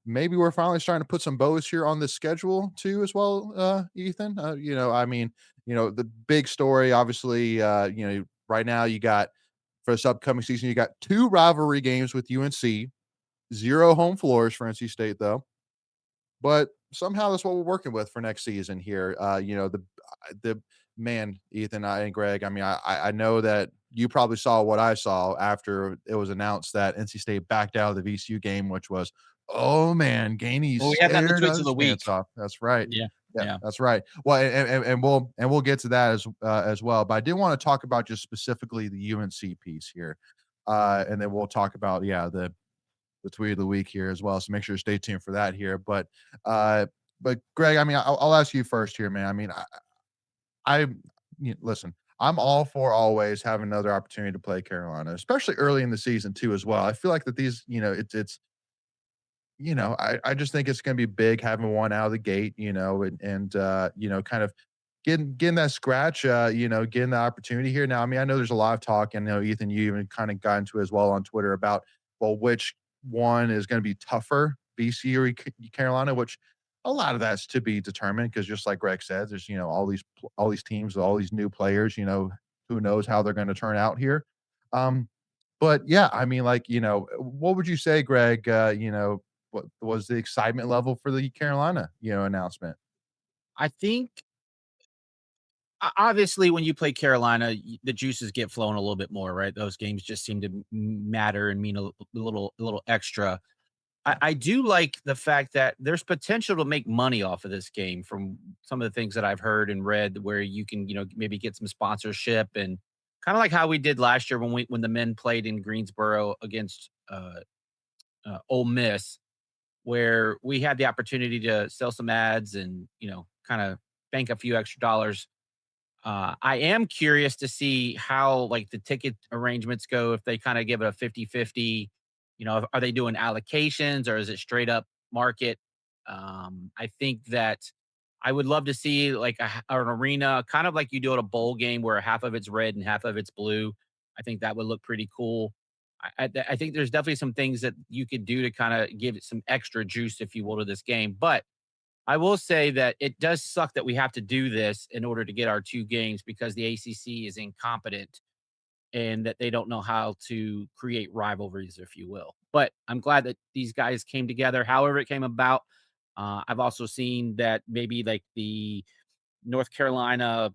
maybe we're finally starting to put some bows here on the schedule too as well, Ethan. I mean, the big story, obviously, right now you got for this upcoming season, you got 2 rivalry games with UNC, 0 home floors for NC State though. But somehow that's what we're working with for next season here. The man, Ethan, and Greg. I mean, I know that you probably saw what I saw after it was announced that NC State backed out of the VCU game, which was, oh man, Gainey's Well, we had that in the scared tweets of of his the week. pants off. That's right. Yeah, Yeah, yeah. that's right. Well, and we'll get to that as well. But I did want to talk about just specifically the UNC piece here, and then we'll talk about the tweet of the week here as well. So make sure to stay tuned for that here. Uh, but Greg, I mean, I'll ask you first here, man. I mean, listen, I'm all for always having another opportunity to play Carolina, especially early in the season too, as well. I feel like that these, I just think it's going to be big having one out of the gate, and kind of getting that scratch, getting the opportunity here. Now, I mean, I know there's a lot of talk, and Ethan, you even kind of got into as well on Twitter about, well, which one is going to be tougher, BC or Carolina, which a lot of that's to be determined because just like Greg said, there's all these teams, all these new players, who knows how they're going to turn out here. But yeah, I mean, like, what would you say, Greg? What was the excitement level for the Carolina, announcement? I think obviously when you play Carolina, the juices get flowing a little bit more, right? Those games just seem to matter and mean a little extra. I do like the fact that there's potential to make money off of this game from some of the things that I've heard and read where you can, maybe get some sponsorship and kind of like how we did last year when the men played in Greensboro against Ole Miss, where we had the opportunity to sell some ads and, kind of bank a few extra dollars. I am curious to see how like the ticket arrangements go if they kind of give it a 50-50. Are they doing allocations or is it straight up market? I think that I would love to see like an arena, kind of like you do at a bowl game where half of it's red and half of it's blue. I think that would look pretty cool. I think there's definitely some things that you could do to kind of give it some extra juice, if you will, to this game. But I will say that it does suck that we have to do this in order to get our 2 games because the ACC is incompetent and that they don't know how to create rivalries, if you will. But I'm glad that these guys came together, however it came about. I've also seen that maybe like the North Carolina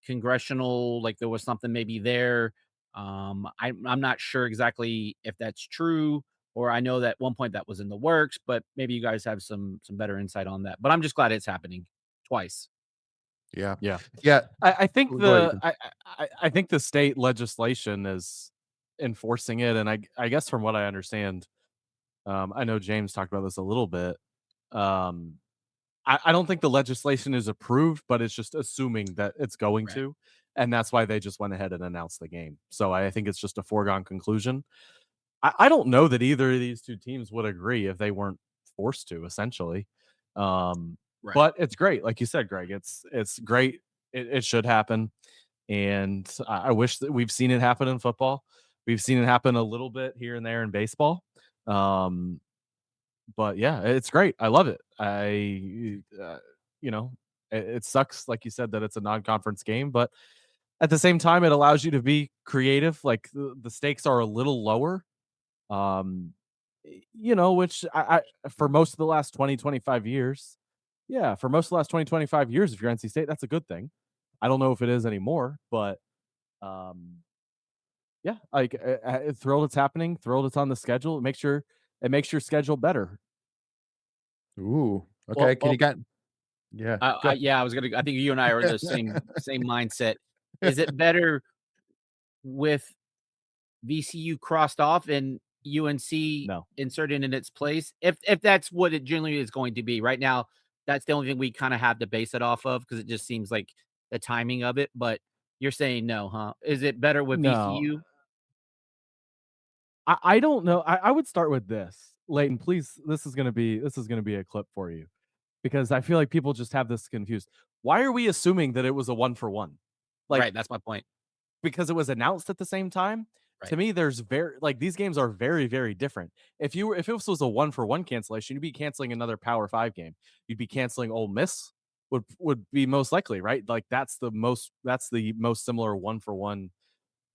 congressional, like there was something maybe there. I'm not sure exactly if that's true, or I know that at one point that was in the works, but maybe you guys have some better insight on that. But I'm just glad it's happening twice. Yeah. Yeah. Yeah. I think Go ahead, Ethan. I think the state legislation is enforcing it, and I guess from what I understand, I know James talked about this a little bit. Um, I don't think the legislation is approved, but it's just assuming that it's going Right. to, and that's why they just went ahead and announced the game. So I think it's just a foregone conclusion. I don't know that either of these 2 teams would agree if they weren't forced to, essentially. Um, Right. but it's great, like you said, Greg. It's great. It should happen, and I wish that we've seen it happen in football. We've seen it happen a little bit here and there in baseball. Um, but yeah, it's great. I love it. You know, it sucks, like you said, that it's a non-conference game, but at the same time, it allows you to be creative. Like the stakes are a little lower. Um, which for most of the last 20, 25 years, yeah, for most of the last 20, 25 years, if you're NC State, that's a good thing. I don't know if it is anymore, but um, yeah, like thrilled it's happening, thrilled it's on the schedule. It makes your schedule better. Ooh, Well, okay. Can you well, get yeah, I go yeah, I was gonna. I think you and I are in the same mindset. Is it better with VCU crossed off and UNC No. inserted in its place? If that's what it generally is going to be. Right now, that's the only thing we kind of have to base it off of because it just seems like the timing of it. But you're saying no, huh? Is it better with No, VCU? I don't know. I would start with this. Layton, please, this is gonna be a clip for you because I feel like people just have this confused. Why are we assuming that it was a one for one? Like, Right. That's my point. because it was announced at the same time? to me, there's these games are very, very different. If this was a 1-for-1 cancellation, you'd be canceling another Power 5 game. You'd be canceling Ole Miss would be most likely, right? Like that's the most similar 1-for-1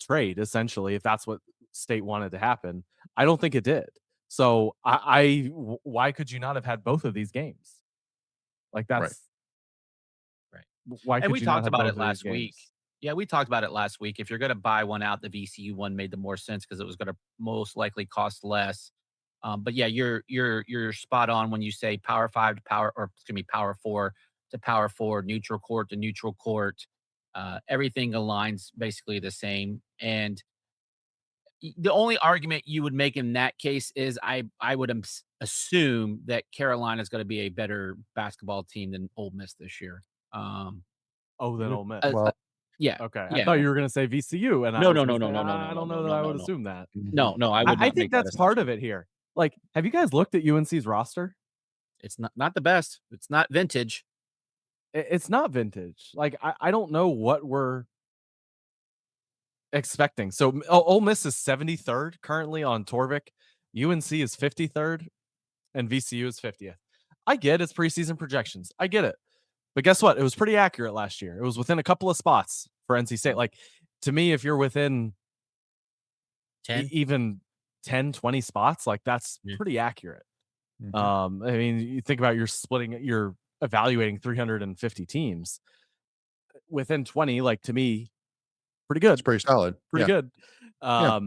trade, essentially, if that's what State wanted to happen. I don't think it did. So why could you not have had both of these games? Like Right. that's Right. why And could we you not talked have about both it of these last week. games? Yeah, we talked about it last week. If you're going to buy one out, the VCU one made the more sense because it was going to most likely cost less. But yeah, you're spot on when you say Power 5 to Power, or excuse me, Power 4 to Power 4, neutral court to neutral court. Everything aligns basically the same. And the only argument you would make in that case is I would assume that Carolina is going to be a better basketball team than Ole Miss this year. Um, Oh, then Mhm. Ole Miss. uh, Well, yeah, Okay, I yeah. thought you were gonna say VCU, and I No, was no, gonna no, no, say no, no, no, I no, don't no, know that no, I no, would no. assume that. mhm. No, I would I not think make that that's part of assumption. it here. Like, have you guys looked at UNC's roster? It's not the best. It's not vintage. It's not vintage. Like, I don't know what we're expecting. So Ole Miss is 73rd currently on Torvik. UNC is 53rd, and VCU is 50th. I get it's preseason projections. I get it. But guess what? It was pretty accurate last year. It was within a couple of spots for NC State. Like, to me, if you're within 10. even 10, 20 spots, like that's Yeah. pretty accurate. Mhm. I mean, you think about you're evaluating 350 teams within 20, like to me, pretty It's good. pretty solid. Pretty Yeah. good. Yeah.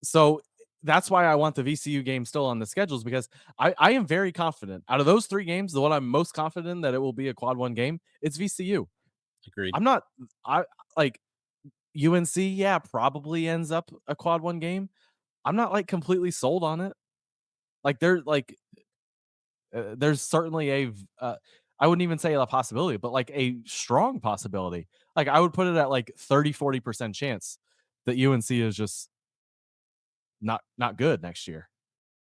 So that's why I want the VCU game still on the schedules, because I am very confident out of those 3 games, the one I'm most confident in that it will be a quad 1 game, it's VCU. Agreed. I'm not I like UNC, yeah, probably ends up a quad 1 game. I'm not like completely sold on it. Like there's certainly I wouldn't even say a possibility, but like a strong possibility. Like I would put it at like 30-40% chance that UNC is just not good next year.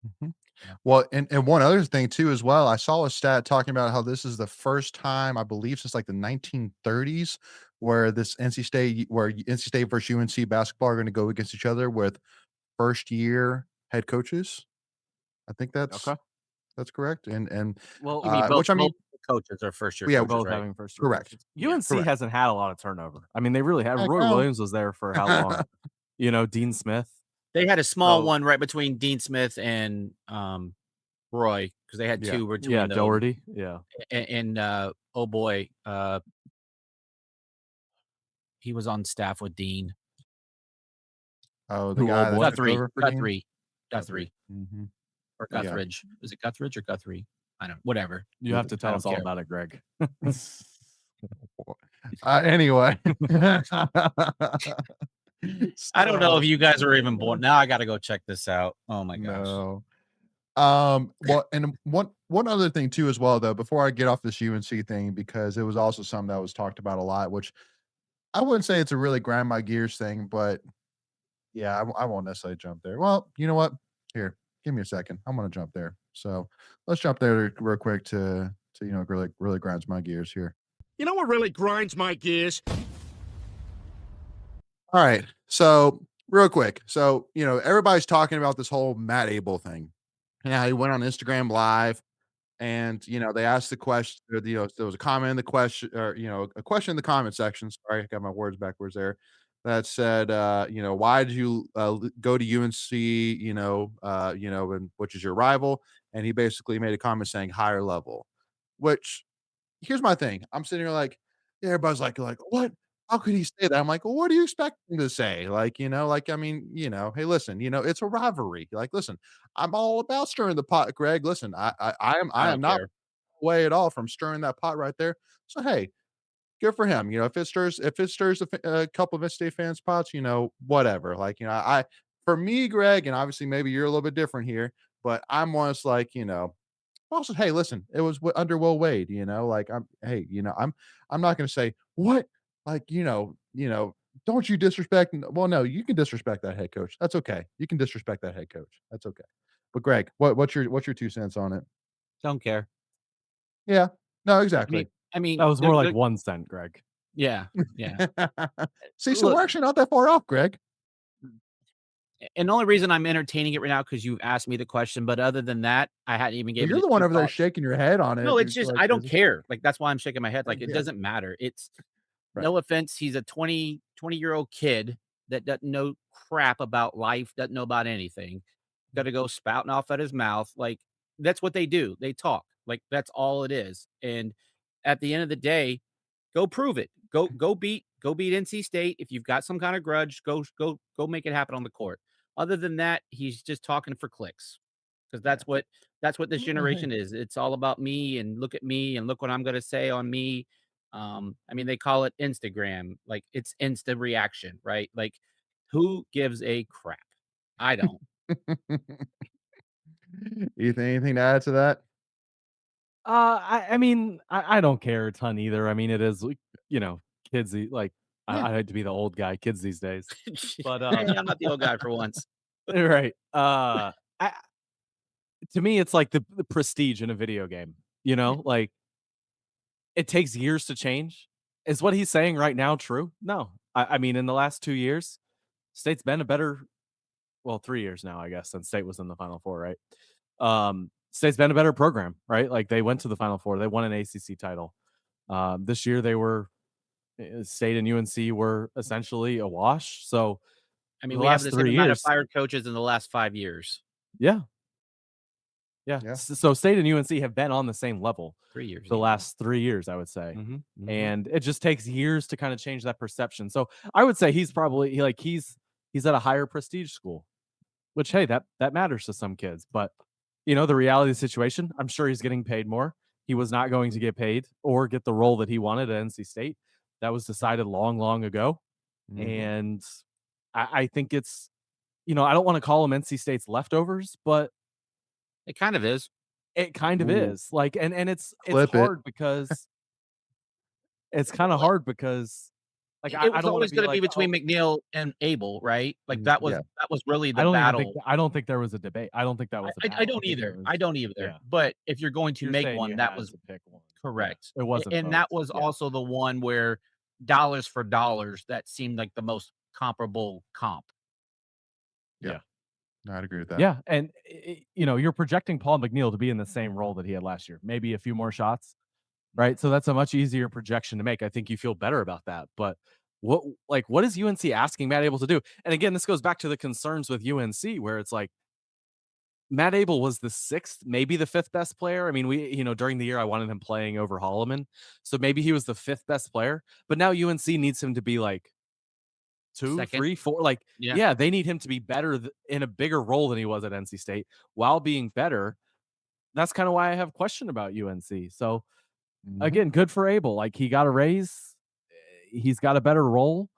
Mhm. Yeah. Well, and one other thing too as well, I saw a stat talking about how this is the first time, I believe since like the 1930s, where NC State versus UNC basketball are gonna go against each other with first year head coaches. I think Okay. that's correct. And Well, You mean which I mean, both coaches are first year yeah, coaches, both right? having first year correct, coaches. Yeah. UNC correct. hasn't had a lot of turnover. I mean, they really have. Heck Roy no. Williams was there for how long? Dean Smith. They had a small So one right between Dean Smith and Roy, because they had Yeah. 2 yeah, between those. Doherty. Yeah. And oh boy, he was on staff with Dean. Oh, the Who? Oh guy that boy. took Guthrie, over for Dean? Guthrie, Guthrie. Guthrie, Mhm. or Yeah. Guthridge. Is it Guthridge or Guthrie? I don't. Whatever. You have to I tell don't us all care. about it, Greg. Anyway. I don't know So if you guys were even born. Now I got to go check this out. Oh my gosh. no. Well, and one other thing too as well though, before I get off this UNC thing, because it was also something that was talked about a lot, which I wouldn't say it's a really grind my gears thing, but yeah, I won't necessarily jump there. Well, you know what? Here, give me a second. I'm gonna jump there. So let's jump there real quick to really grinds my gears here. You know what really grinds my gears? All right. So real quick. So, everybody's talking about this whole Matt Abel thing. Yeah, he went on Instagram Live and, they asked the question, or, there was a comment in the question, or, a question in the comment section. Sorry, I got my words backwards there. That said, why did you go to UNC, and which is your rival? And he basically made a comment saying higher level, which here's my thing. I'm sitting here like, yeah, everybody's like, what? How could he say that? I'm like, well, what do you expect him to say? Like, I mean, hey, listen, it's a rivalry. Like, listen, I'm all about stirring the pot, Greg. Listen, I I am don't not care. away at all from stirring that pot right there. So hey, good for him. If it stirs a couple of State fans pots, whatever. Like, for me, Greg, and obviously maybe you're a little bit different here, but I'm almost like, also, hey, listen, it was under Will Wade, like I'm not going to say what, like, don't you disrespect. Well, no, you can disrespect that head coach. That's okay. You can disrespect that head coach. That's okay. But Greg, what's your 2 cents on it? Don't care. Yeah. No, I mean, exactly. I That mean, was more like 1 cent, Greg. yeah, yeah. See, so Look, we're actually not that far off, Greg. And the only reason I'm entertaining it right now because you've asked me the question, but other than that, I hadn't even Well, given you're it the one 2 over there thoughts. shaking your head on it. No, it's It's just like, I don't it's care. Like, that's why I'm shaking my head. Like, it yeah, doesn't matter. It's right. no offense, he's a 20-year-old kid that doesn't know crap about life, doesn't know about anything. Gotta go spouting off at his mouth. Like, that's what they do. They talk. Like, that's all it is. And at the end of the day, go prove it. Go beat NC State. If you've got some kind of grudge, go make it happen on the court. Other than that, he's just talking for clicks. Because Yeah. that's what this Well, hey, generation is. It's all about me and look at me and look what I'm gonna say on me. I mean, they call it Instagram, like it's instant reaction, right? Like, who gives a crap? I don't. Ethan, anything to add to that? I mean, I don't care a ton either. I mean, it is like, you know, kids like Yeah. I hate to be the old guy, kids these days. But Hey, I'm not the old guy for once. right. I, to me it's like the prestige in a video game, you Yeah. know? Like it takes years to change. Is what he's saying right now true? No. I mean, in the last 2 years, State's been a better, well, 3 years now, I guess, since State was in the Final Four, right? State's been a better program, right? Like they went to the Final Four, they won an ACC title. This year they were State and UNC were essentially a wash. So I mean, the we have last the same 3 amount of years, fired coaches in the last 5 years. yeah, yeah. Yeah. So State and UNC have been on the same level 3 years the even. last 3 years, I would say. Mhm, mhm. And it just takes years to kind of change that perception. So I would say he's probably he's at a higher prestige school, which hey, that matters to some kids. But you know, the reality of the situation, I'm sure he's getting paid more. He was not going to get paid or get the role that he wanted at NC State. That was decided long, long ago. Mhm. And I think it's, you know, I don't want to call them NC State's leftovers, but It kind of is. it kind of Ooh, is. Like, and it's clip it. hard because it's kind of hard because like It I was don't want to always be gonna be like, oh, between McNeil and Abel, right? Like, Yeah. that was really the battle. I don't think there was a debate. I don't think that was a I battle. I don't think it either. was I don't either. yeah. But if you're going to You're make saying one, you that had was to pick one. Yeah. correct. It wasn't And both. that was Yeah. also the one where dollars for dollars, that seemed like the most comparable comp. Yeah. Yeah. No, I'd agree with that. Yeah, and you know, you're projecting Paul McNeil to be in the same role that he had last year, maybe a few more shots, right? So that's a much easier projection to make. I think you feel better about that. But what is UNC asking Matt Abel to do? And again, this goes back to the concerns with UNC where it's like Matt Abel was the sixth, maybe the fifth best player. I mean, you know, during the year I wanted him playing over Holloman. So maybe he was the fifth best player, but now UNC needs him to be like 2, Second. 3, 4, like, Yeah. yeah, they need him to be better in a bigger role than he was at NC State while being better. That's kind of why I have question about UNC. So Mhm. again, good for Abel. Like he got a raise, he's got a better role.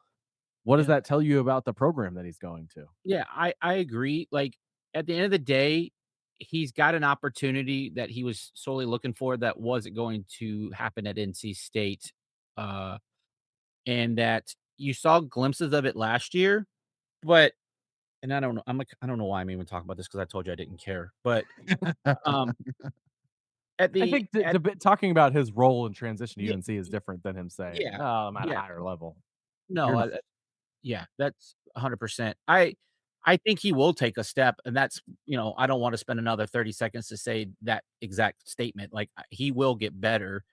What does Yeah. that tell you about the program that he's going to? Yeah, I agree. Like, at the end of the day, he's got an opportunity that he was solely looking for that wasn't going to happen at NC State, uh, and that you saw glimpses of it last year, but and I don't know, I don't know why I'm even talking about this because I told you I didn't care, but, um, at I the think at talking about his role in transition to yeah, UNC is different than him saying, yeah, "Oh, I'm at a yeah. higher level." No, You're not. yeah, that's 100%. I think he will take a step, and that's I don't wanna spend another 30 seconds to say that exact statement, like, he will get better,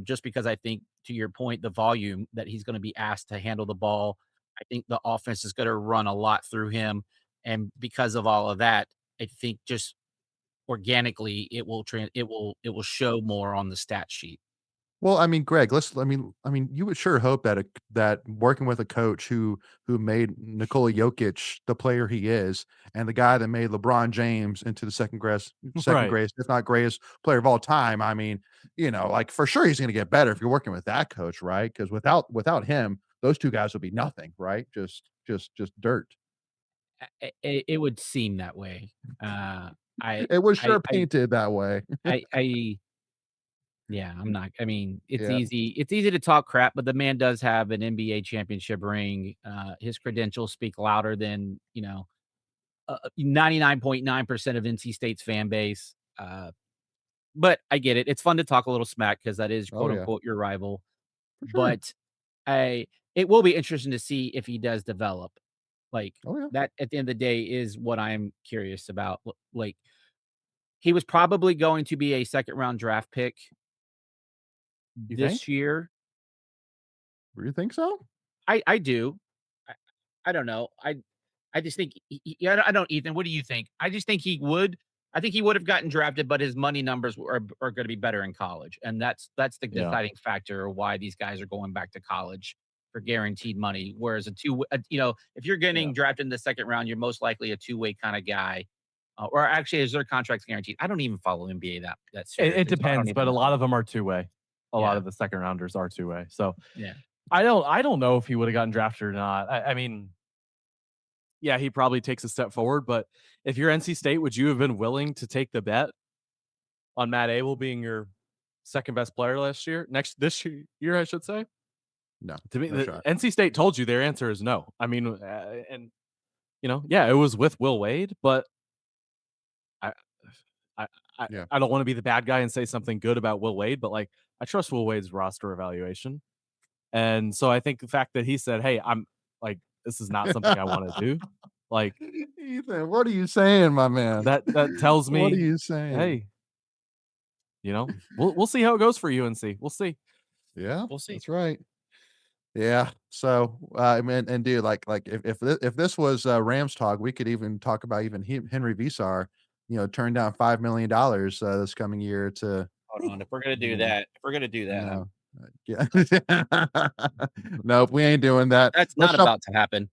just because I think, to your point, the volume that he's gonna be asked to handle the ball, I think the offense is gonna run a lot through him, and because of all of that, I think just organically, it will show more on the stat sheet. Well, I mean, Greg, I mean, you would sure hope that that working with a coach who made Nikola Jokic the player he is, and the guy that made LeBron James into the second Right. greatest, if not greatest player of all time. I mean, like for sure he's going to get better if you're working with that coach, right? Because without him, those two guys would be nothing, right? Just dirt. It would seem that way. I It was I sure I painted that way. I yeah, I'm not I mean, Yeah. it's easy to talk crap, but the man does have an NBA championship ring. His credentials speak louder than, 99.9% of NC State's fan base. But I get it. It's fun to talk a little smack because that is Oh quote yeah, unquote your rival. for sure. But I it will be interesting to see if he does develop. Like Oh yeah. that at the end of the day is what I'm curious about. Like he was probably going to be a second round draft pick You think? this year. Do you think so? I do. I, I don't know. I just think yeah, I don't Ethan, what do you think? I just think he would. I think he would have gotten drafted, but his money numbers are going to be better in college, and that's the Yeah. deciding factor of why these guys are going back to college for guaranteed money. Whereas if you're getting Yeah. drafted in the second round, you're most likely a two-way kind of guy. Or actually, is their contracts guaranteed? I don't even follow NBA that seriously. It So I don't depends, even but a know. lot of them are two-way. A lot Yeah. of the second rounders are two-way. So Yeah. I don't know if he would have gotten drafted or not. I mean, yeah, he probably takes a step forward, but if you're NC State, would you have been willing to take the bet on Matt Abel being your second best player this year, I should say? No. To me, No shot. NC State told you their answer is no. I mean, and yeah, it was with Will Wade, but I I Yeah. I don't want to be the bad guy and say something good about Will Wade, but like I trust Will Wade's roster evaluation. And so I think the fact that he said, "Hey, I'm like this is not something I want to do." Like Ethan, what are you saying, my man? that tells What are me, you saying? hey, we'll see how it goes for UNC. We'll see. Yeah, We'll see. that's right. Yeah. So, I mean, and dude, like if this was Rams talk, we could even talk about even Henry Visar, turn down $5 million this coming year to. Hold on. If we're gonna do you that, know, yeah. Nope, we ain't doing that. that's Let's not jump. about to happen.